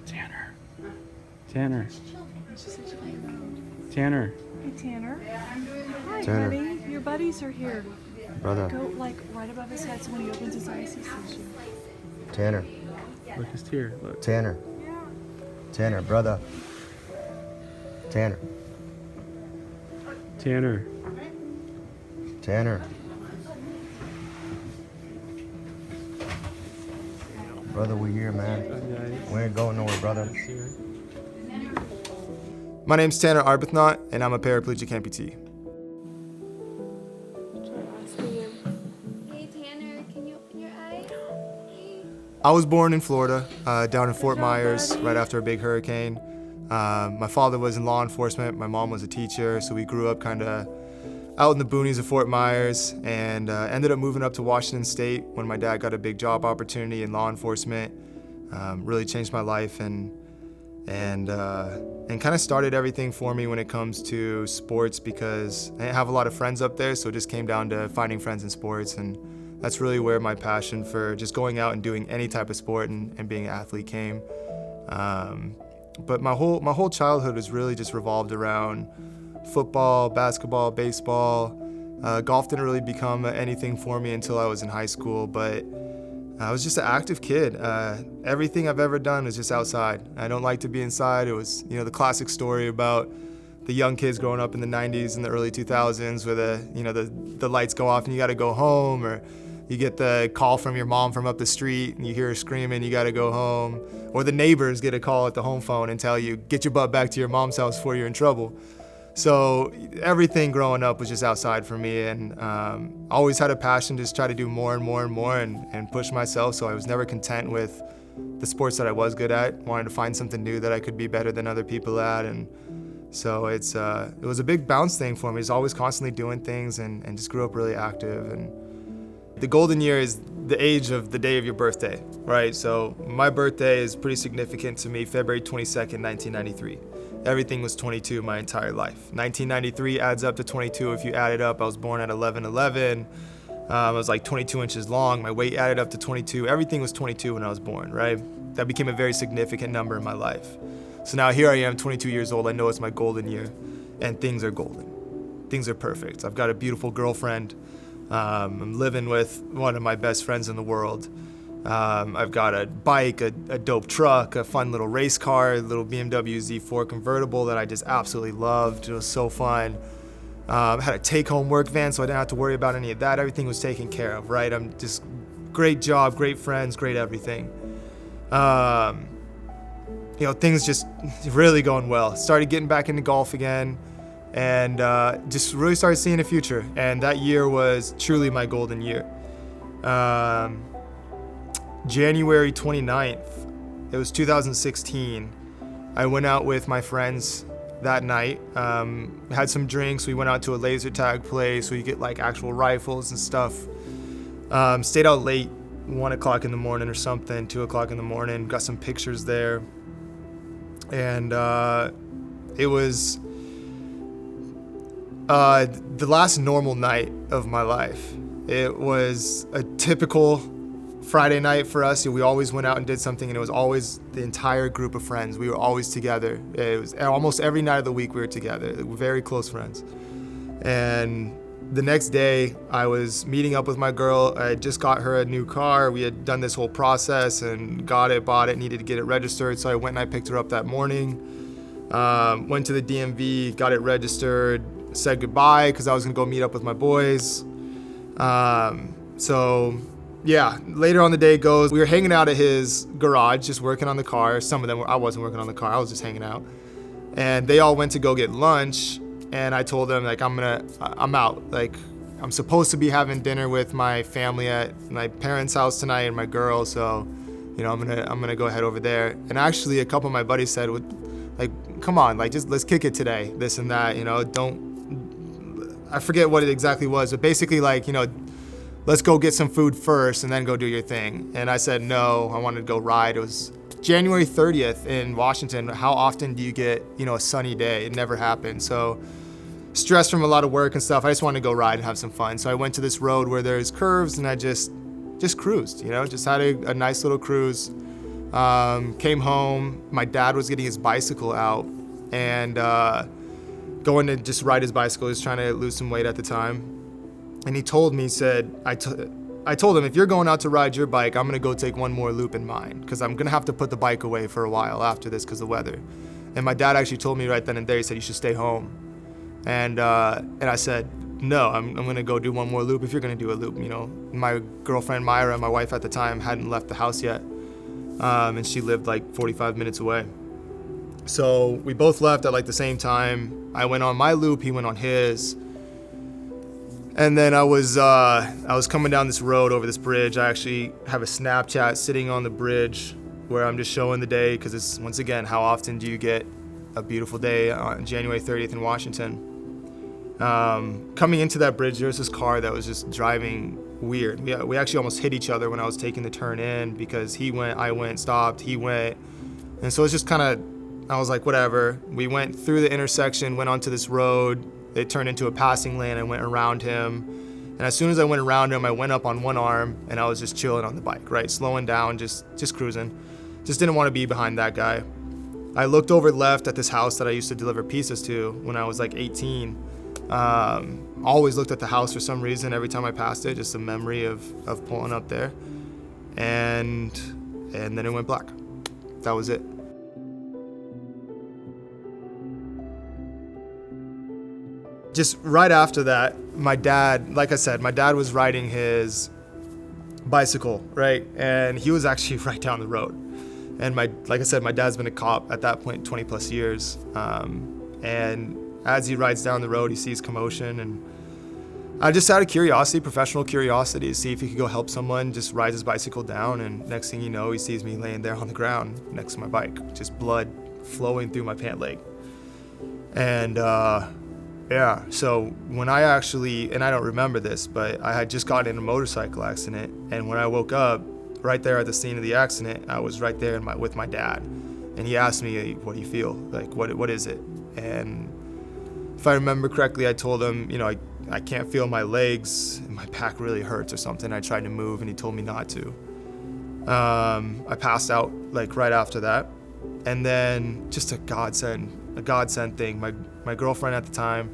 Tanner. Tanner. Tanner. Hey, Tanner. Hi, Tanner. buddy. Your buddies are here. Brother. Go, like, right above his head so when he opens his eyes, he sees you. Tanner. Look, his tear. Look. Tanner. Yeah. Tanner, brother. Tanner. Tanner. Tanner. Brother, we're here, man. We ain't going nowhere, brother. My name's Tanner Arbuthnot, and I'm a paraplegic amputee. Hey Tanner, can you open your eyes? Hey. I was born in Florida, down in Fort Myers, right after a big hurricane. My father was in law enforcement, my mom was a teacher, so we grew up kind of out in the boonies of Fort Myers, and ended up moving up to Washington State when my dad got a big job opportunity in law enforcement. Really changed my life and kind of started everything for me when it comes to sports, because I didn't have a lot of friends up there, so it just came down to finding friends in sports, and that's really where my passion for just going out and doing any type of sport and being an athlete came. But my whole childhood was really just revolved around football, basketball, baseball. Golf didn't really become anything for me until I was in high school, but I was just an active kid. Everything I've ever done is just outside. I don't like to be inside. It was, the classic story about the young kids growing up in the 90s and the early 2000s where the lights go off and you got to go home, or you get the call from your mom from up the street and you hear her screaming, you got to go home, or the neighbors get a call at the home phone and tell you, get your butt back to your mom's house before you're in trouble. So everything growing up was just outside for me, and always had a passion to just try to do more and more and more and push myself. So I was never content with the sports that I was good at. Wanted to find something new that I could be better than other people at, and so it was a big bounce thing for me. Just always constantly doing things and just grew up really active. And the golden year is the age of the day of your birthday, right? So my birthday is pretty significant to me, February 22nd, 1993. Everything was 22 my entire life. 1993 adds up to 22 if you add it up. I was born at 11'11". I was like 22 inches long. My weight added up to 22. Everything was 22 when I was born, right? That became a very significant number in my life. So now here I am, 22 years old. I know it's my golden year, and things are golden. Things are perfect. I've got a beautiful girlfriend. I'm living with one of my best friends in the world. I've got a bike, a dope truck, a fun little race car, a little BMW Z4 convertible that I just absolutely loved. It was so fun. I had a take-home work van, so I didn't have to worry about any of that. Everything was taken care of, right? I'm just great job, great friends, great everything. Things just really going well. Started getting back into golf again, and just really started seeing a future. And that year was truly my golden year. January 29th, it was 2016. I went out with my friends that night, had some drinks. We went out to a laser tag place where you get like actual rifles and stuff. Stayed out late, 1 o'clock in the morning or something, 2 o'clock in the morning, got some pictures there. And it was the last normal night of my life. It was a typical Friday night for us. We always went out and did something, and it was always the entire group of friends. We were always together. It was almost every night of the week we were together. We were very close friends. And the next day, I was meeting up with my girl. I just got her a new car. We had done this whole process and got it, bought it, needed to get it registered. So I went and I picked her up that morning. Went to the DMV, got it registered, said goodbye because I was gonna go meet up with my boys. Yeah, later on the day goes, we were hanging out at his garage, just working on the car. Some of them I wasn't working on the car, I was just hanging out. And they all went to go get lunch, and I told them, like, I'm out. Like, I'm supposed to be having dinner with my family at my parents' house tonight and my girl, so, I'm gonna go head over there. And actually, a couple of my buddies said, like, come on, like, just let's kick it today, this and that, I forget what it exactly was, but basically, like, let's go get some food first and then go do your thing. And I said no, I wanted to go ride. It was January 30th in Washington. How often do you get, a sunny day? It never happened. So stressed from a lot of work and stuff, I just wanted to go ride and have some fun. So I went to this road where there's curves, and I just cruised, just had a nice little cruise. Came home, my dad was getting his bicycle out and going to just ride his bicycle. He was trying to lose some weight at the time. And he told me, he said, I told him, if you're going out to ride your bike, I'm gonna go take one more loop in mine, because I'm gonna have to put the bike away for a while after this because of the weather. And my dad actually told me right then and there, he said, you should stay home. And I said, no, I'm gonna go do one more loop if you're gonna do a loop. You know, my girlfriend Myra, my wife at the time, hadn't left the house yet. And she lived like 45 minutes away. So we both left at like the same time. I went on my loop, he went on his. And then I was coming down this road over this bridge. I actually have a Snapchat sitting on the bridge where I'm just showing the day, because it's, once again, how often do you get a beautiful day on January 30th in Washington? Coming into that bridge, there was this car that was just driving weird. We actually almost hit each other when I was taking the turn in, because he went, I went, stopped, he went. And so it's just kind of, I was like, whatever. We went through the intersection, went onto this road. It turned into a passing lane. I went around him. And as soon as I went around him, I went up on one arm and I was just chilling on the bike, right? Slowing down, just cruising. Just didn't want to be behind that guy. I looked over left at this house that I used to deliver pizzas to when I was like 18. Always looked at the house for some reason every time I passed it, just a memory of pulling up there. And then it went black. That was it. Just right after that, my dad, like I said, my dad was riding his bicycle, right? And he was actually right down the road. And like I said, my dad's been a cop at that point 20 plus years. And as he rides down the road, he sees commotion. And I just out of curiosity, professional curiosity, to see if he could go help someone, just rides his bicycle down. And next thing you know, he sees me laying there on the ground next to my bike, just blood flowing through my pant leg. And yeah, so when I actually, and I don't remember this, but I had just gotten in a motorcycle accident, and when I woke up, right there at the scene of the accident, I was right there with my dad, and he asked me, what do you feel? Like, what is it? And if I remember correctly, I told him, you know, I can't feel my legs, and my back really hurts or something. I tried to move, and he told me not to. I passed out, like, right after that, and then just a godsend thing. My girlfriend at the time,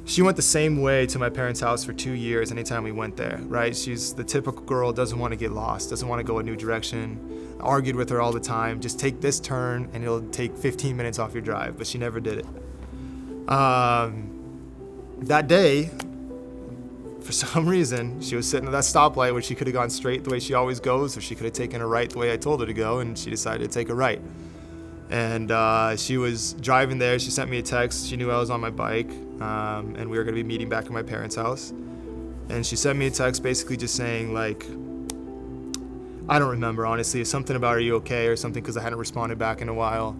she went the same way to my parents' house for 2 years anytime we went there, right? She's the typical girl, doesn't want to get lost, doesn't want to go a new direction. I argued with her all the time, just take this turn and it'll take 15 minutes off your drive, but she never did it. That day, for some reason, she was sitting at that stoplight where she could have gone straight the way she always goes, or she could have taken a right the way I told her to go, and she decided to take a right. And she was driving there. She sent me a text. She knew I was on my bike, and we were going to be meeting back at my parents' house. And she sent me a text basically just saying, like, I don't remember, honestly. It's something about, are you okay, or something, because I hadn't responded back in a while.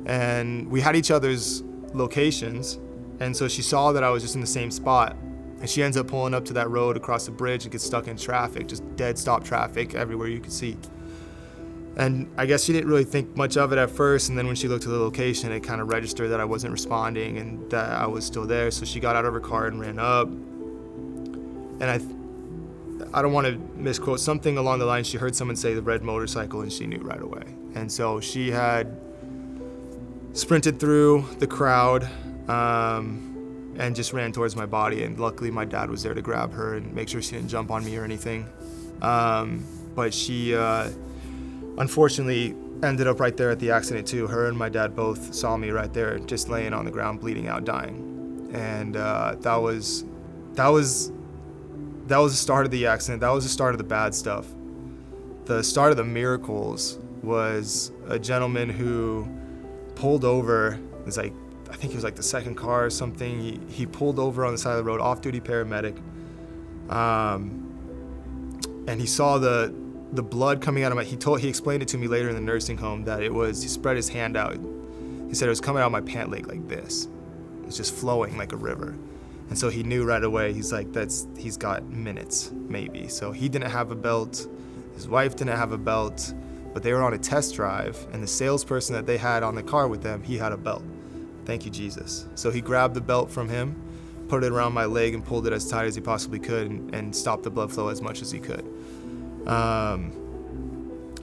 And we had each other's locations, and so she saw that I was just in the same spot. And she ends up pulling up to that road across the bridge and gets stuck in traffic, just dead stop traffic everywhere you could see. And I guess she didn't really think much of it at first, and then when she looked at the location, it kind of registered that I wasn't responding and that I was still there. So she got out of her car and ran up. And I don't want to misquote, something along the line, she heard someone say the red motorcycle, and she knew right away. And so she had sprinted through the crowd and just ran towards my body. And luckily my dad was there to grab her and make sure she didn't jump on me or anything. But she unfortunately ended up right there at the accident too. Her and my dad both saw me right there, just laying on the ground, bleeding out, dying. And that was the start of the accident. That was the start of the bad stuff. The start of the miracles was a gentleman who pulled over. It was like, I think it was like the second car or something. He pulled over on the side of the road, off-duty paramedic. And he saw the blood coming out of he explained it to me later in the nursing home that he spread his hand out. He said it was coming out of my pant leg like this. It was just flowing like a river. And so he knew right away, he's like, he's got minutes, maybe. So he didn't have a belt, his wife didn't have a belt, but they were on a test drive, and the salesperson that they had on the car with them, he had a belt. Thank you, Jesus. So he grabbed the belt from him, put it around my leg, and pulled it as tight as he possibly could, and stopped the blood flow as much as he could.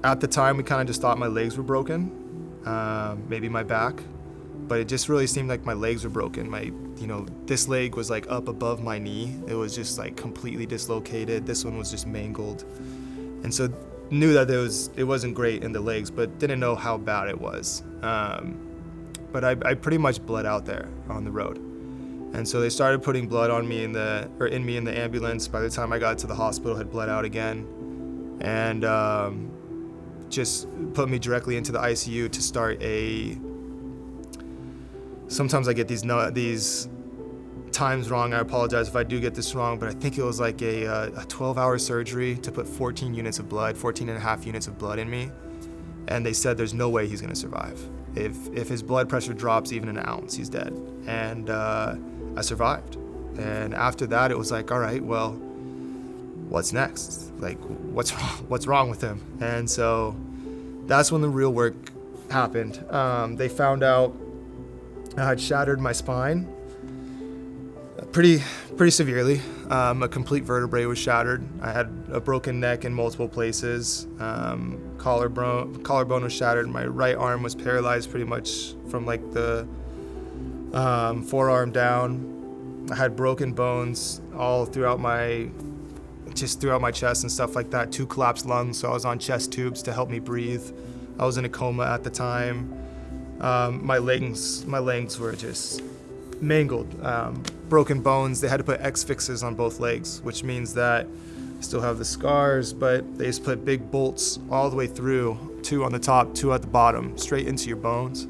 At the time, we kind of just thought my legs were broken, maybe my back, but it just really seemed like my legs were broken. This leg was like up above my knee. It was just like completely dislocated. This one was just mangled. And so knew that it wasn't great in the legs, but didn't know how bad it was. But I pretty much bled out there on the road. And so they started putting blood on me in me in the ambulance. By the time I got to the hospital, had bled out again. And just put me directly into the ICU to start sometimes I get these times wrong. I apologize if I do get this wrong, but I think it was like a 12-hour surgery to put 14 and a half units of blood in me. And they said there's no way he's gonna survive. If his blood pressure drops even an ounce, he's dead. And I survived. And after that, it was like, all right, well, what's next? Like, what's wrong with him? And so that's when the real work happened. They found out I had shattered my spine pretty severely. A complete vertebrae was shattered. I had a broken neck in multiple places. Collarbone was shattered. My right arm was paralyzed pretty much from like the forearm down. I had broken bones all throughout my chest and stuff like that. 2 collapsed lungs, so I was on chest tubes to help me breathe. I was in a coma at the time. My legs were just mangled. Broken bones. They had to put X-fixes on both legs, which means that I still have the scars, but they just put big bolts all the way through, 2 on the top, 2 at the bottom, straight into your bones.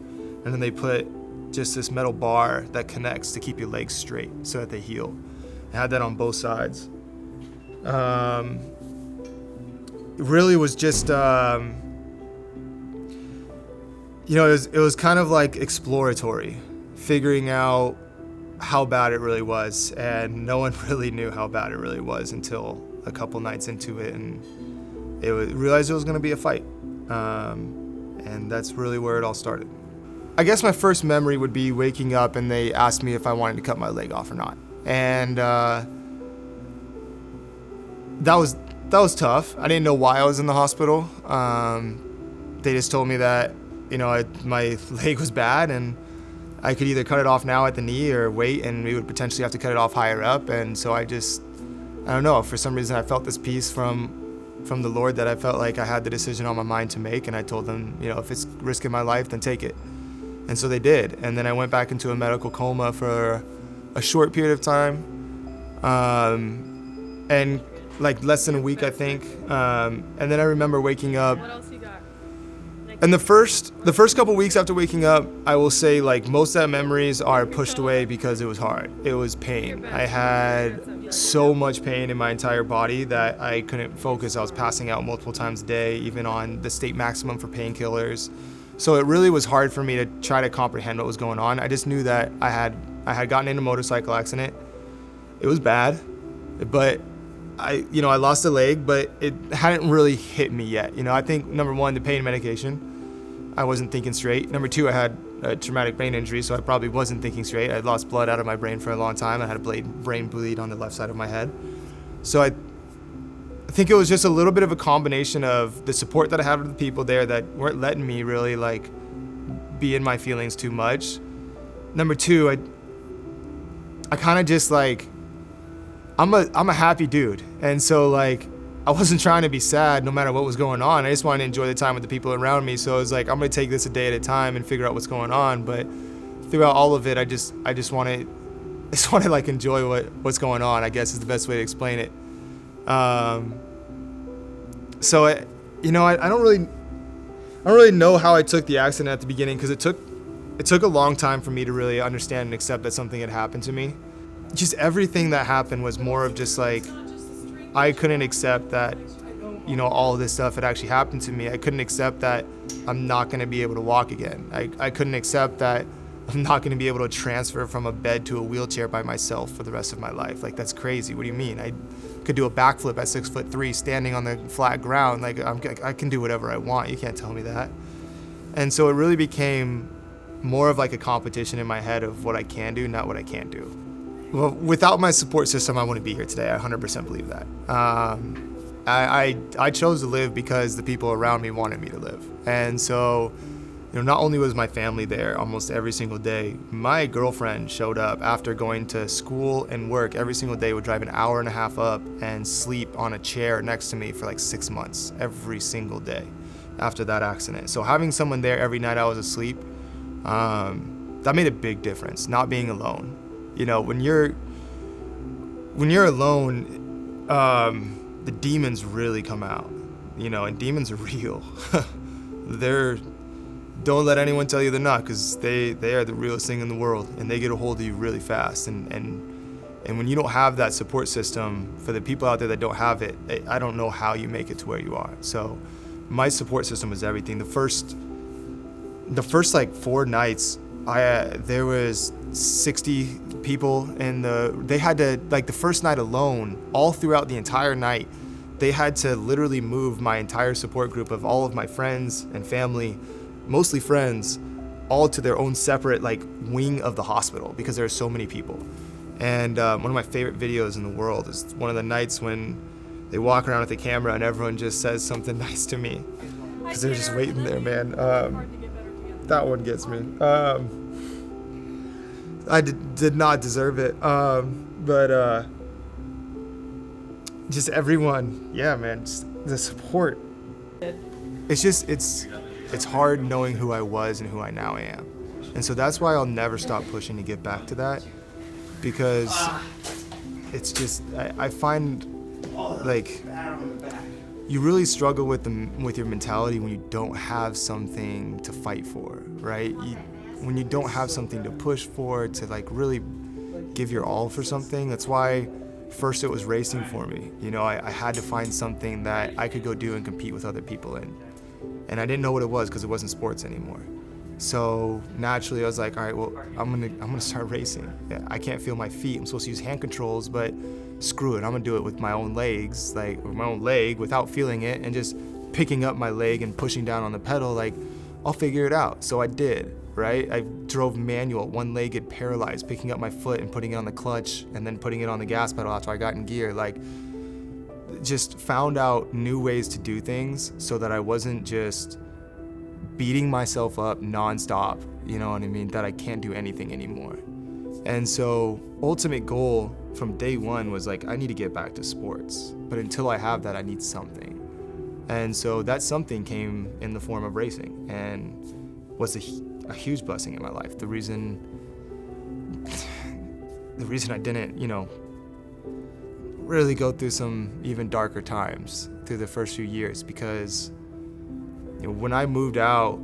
And then they put just this metal bar that connects to keep your legs straight so that they heal. I had that on both sides. It really was just, it was kind of like exploratory, figuring out how bad it really was, and no one really knew how bad it really was until a couple nights into it, and realized it was going to be a fight, and that's really where it all started. I guess my first memory would be waking up and they asked me if I wanted to cut my leg off or not, and that was tough. I didn't know why I was in the hospital. They just told me that my leg was bad and I could either cut it off now at the knee or wait, and we would potentially have to cut it off higher up. And so I don't know, for some reason I felt this peace from the Lord that I felt like I had the decision on my mind to make, and I told them, if it's risking my life, then take it. And so they did. And then I went back into a medical coma for a short period of time, and like less than a week, I think. And then I remember waking up. What else you got? And the first couple weeks after waking up, I will say like most of that memories are pushed away because it was hard. It was pain. I had so much pain in my entire body that I couldn't focus. I was passing out multiple times a day, even on the state maximum for painkillers. So it really was hard for me to try to comprehend what was going on. I just knew that I had gotten in a motorcycle accident. It was bad, but I lost a leg, but it hadn't really hit me yet. I think number 1, the pain medication. I wasn't thinking straight. Number 2, I had a traumatic brain injury, so I probably wasn't thinking straight. I lost blood out of my brain for a long time. I had a brain bleed on the left side of my head. So I think it was just a little bit of a combination of the support that I had with the people there that weren't letting me really like be in my feelings too much. Number 2, I kind of just like, I'm a happy dude, and so like I wasn't trying to be sad no matter what was going on. I just wanted to enjoy the time with the people around me. So it was like, I'm gonna take this a day at a time and figure out what's going on. But throughout all of it, I just want to like enjoy what's going on, I guess is the best way to explain it. So I don't really know how I took the accident at the beginning, because it took a long time for me to really understand and accept that something had happened to me. Just everything that happened was more of just like, I couldn't accept that, all of this stuff had actually happened to me. I couldn't accept that I'm not going to be able to walk again. I couldn't accept that I'm not going to be able to transfer from a bed to a wheelchair by myself for the rest of my life. Like, that's crazy. What do you mean? I could do a backflip at 6'3", standing on the flat ground. Like, I can do whatever I want. You can't tell me that. And so it really became more of like a competition in my head of what I can do, not what I can't do. Well, without my support system, I wouldn't be here today. I 100% believe that. I chose to live because the people around me wanted me to live. And so, not only was my family there almost every single day, my girlfriend showed up after going to school and work every single day, would drive an hour and a half up and sleep on a chair next to me for like 6 months, every single day after that accident. So having someone there every night I was asleep, that made a big difference, not being alone. When you're alone, the demons really come out, and demons are real. Don't let anyone tell you they're not, because they are the realest thing in the world, and they get a hold of you really fast. And when you don't have that support system, for the people out there that don't have it, I don't know how you make it to where you are. So my support system was everything. The first like 4 nights, there was 60 people they had to, like, the first night alone, all throughout the entire night, they had to literally move my entire support group of all of my friends and family, mostly friends, all to their own separate like wing of the hospital because there are so many people. And one of my favorite videos in the world is one of the nights when they walk around with the camera and everyone just says something nice to me because they're just waiting there, man. That one gets me. I did not deserve it, but just everyone, yeah, man, just the support. It's hard knowing who I was and who I now am. And so that's why I'll never stop pushing to get back to that, because it's just, I find like you really struggle with your mentality when you don't have something to fight for, right? When you don't have something to push for, to like really give your all for something. That's why first it was racing for me. I had to find something that I could go do and compete with other people in. And I didn't know what it was because it wasn't sports anymore. So naturally I was like, all right, well, I'm gonna start racing. Yeah, I can't feel my feet. I'm supposed to use hand controls, but screw it. I'm gonna do it with my own legs, like with my own leg without feeling it, and just picking up my leg and pushing down on the pedal, like I'll figure it out. So I did, right? I drove manual, one-legged, paralyzed, picking up my foot and putting it on the clutch and then putting it on the gas pedal after I got in gear. Like, just found out new ways to do things so that I wasn't just beating myself up nonstop, you know what I mean, that I can't do anything anymore. And so ultimate goal from day one was like, I need to get back to sports, but until I have that, I need something. And so that something came in the form of racing and was a huge blessing in my life. The reason I didn't, really go through some even darker times through the first few years, because when I moved out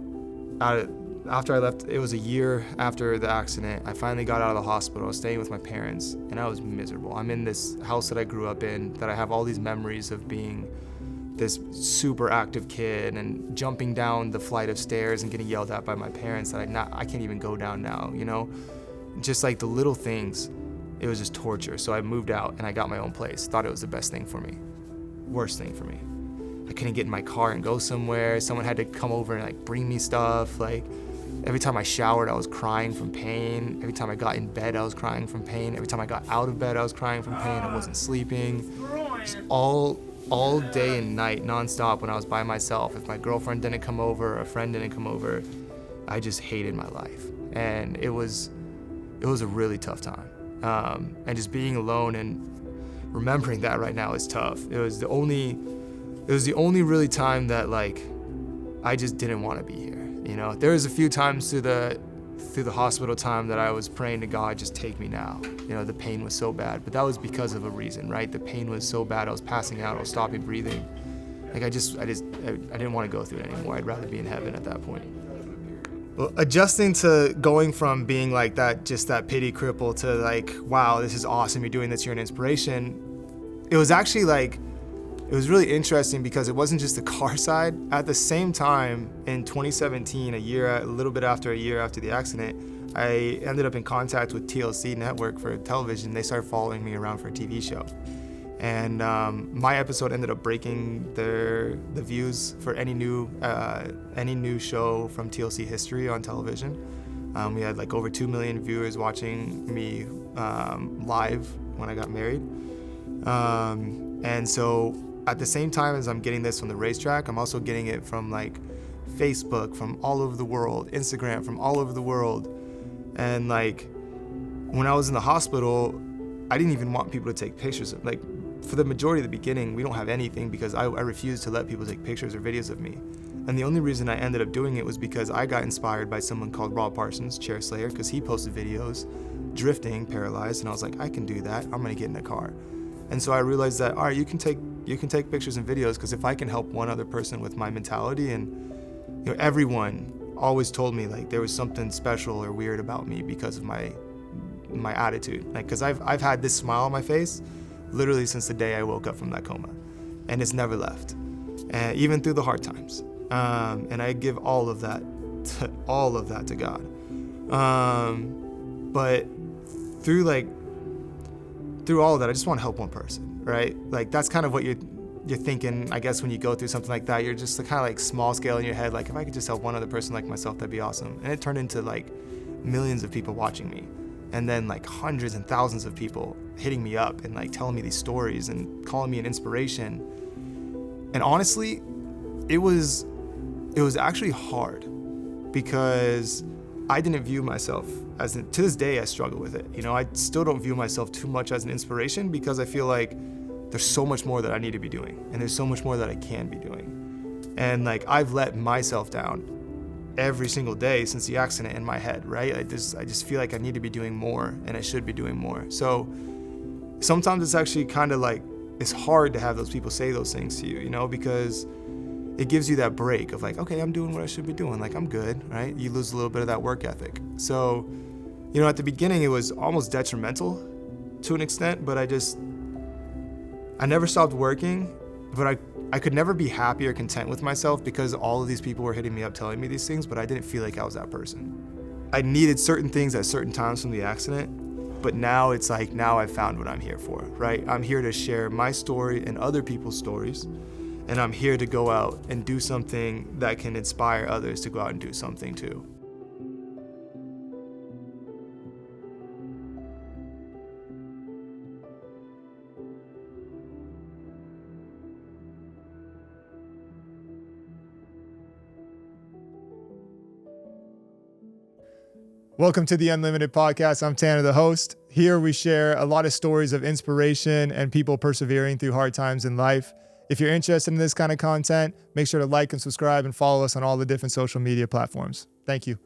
after I left, it was a year after the accident, I finally got out of the hospital. I was staying with my parents and I was miserable. I'm in this house that I grew up in, that I have all these memories of being this super active kid and jumping down the flight of stairs and getting yelled at by my parents that I can't even go down now, just like the little things. It was just torture. So I moved out and I got my own place. Thought it was the best thing for me. Worst thing for me. I couldn't get in my car and go somewhere. Someone had to come over and like bring me stuff. Like every time I showered, I was crying from pain. Every time I got in bed, I was crying from pain. Every time I got out of bed, I was crying from pain. I wasn't sleeping. Just all day and night, nonstop when I was by myself. If my girlfriend didn't come over, or a friend didn't come over, I just hated my life. And it was a really tough time. And just being alone and remembering that right now is tough. It was the only really time that like I just didn't want to be here. There was a few times through the hospital time that I was praying to God, just take me now. The pain was so bad, but that was because of a reason, right? The pain was so bad, I was passing out, I was stopping breathing. Like I didn't want to go through it anymore. I'd rather be in heaven at that point. Well, adjusting to going from being like that, just that pity cripple, to like, wow, this is awesome, you're doing this, you're an inspiration. It was actually like, it was really interesting because it wasn't just the car side. At the same time, in 2017, a little bit after a year after the accident, I ended up in contact with TLC Network for television. They started following me around for a TV show. And my episode ended up breaking the views for any new show from TLC history on television. We had like over 2 million viewers watching me live when I got married. And so at the same time as I'm getting this from the racetrack, I'm also getting it from like Facebook from all over the world, Instagram from all over the world. And like when I was in the hospital, I didn't even want people to take pictures of, like, for the majority of the beginning, we don't have anything because I refused to let people take pictures or videos of me. And the only reason I ended up doing it was because I got inspired by someone called Rob Parsons, Chair Slayer, because he posted videos drifting, paralyzed, and I was like, I can do that. I'm gonna get in a car. And so I realized that, all right, you can take pictures and videos, because if I can help one other person with my mentality, and you know, everyone always told me like there was something special or weird about me because of my attitude. Like, because I've had this smile on my face literally since the day I woke up from that coma, and it's never left, and even through the hard times. And I give all of that to God. But through all of that, I just want to help one person, right? Like, that's kind of what you're thinking, I guess, when you go through something like that. You're just kind of like small scale in your head, like, if I could just help one other person like myself, that'd be awesome. And it turned into like millions of people watching me, and then like hundreds and thousands of people hitting me up and like telling me these stories and calling me an inspiration. And honestly, it was actually hard, because I didn't view myself as, to this day I struggle with it. You know, I still don't view myself too much as an inspiration, because I feel like there's so much more that I need to be doing, and there's so much more that I can be doing. And like, I've let myself down every single day since the accident in my head, right? I just feel like I need to be doing more, and I should be doing more. So sometimes it's actually kind of like, it's hard to have those people say those things to you, you know, because it gives you that break of like, okay, I'm doing what I should be doing. Like, I'm good, right? You lose a little bit of that work ethic. So, you know, at the beginning, it was almost detrimental to an extent, but I never stopped working, but I could never be happy or content with myself, because all of these people were hitting me up telling me these things, but I didn't feel like I was that person. I needed certain things at certain times from the accident, but now it's like, now I've found what I'm here for, right? I'm here to share my story and other people's stories, and I'm here to go out and do something that can inspire others to go out and do something too. Welcome to the Unlimited Podcast. I'm Tanner, the host. Here we share a lot of stories of inspiration and people persevering through hard times in life. If you're interested in this kind of content, make sure to like and subscribe and follow us on all the different social media platforms. Thank you.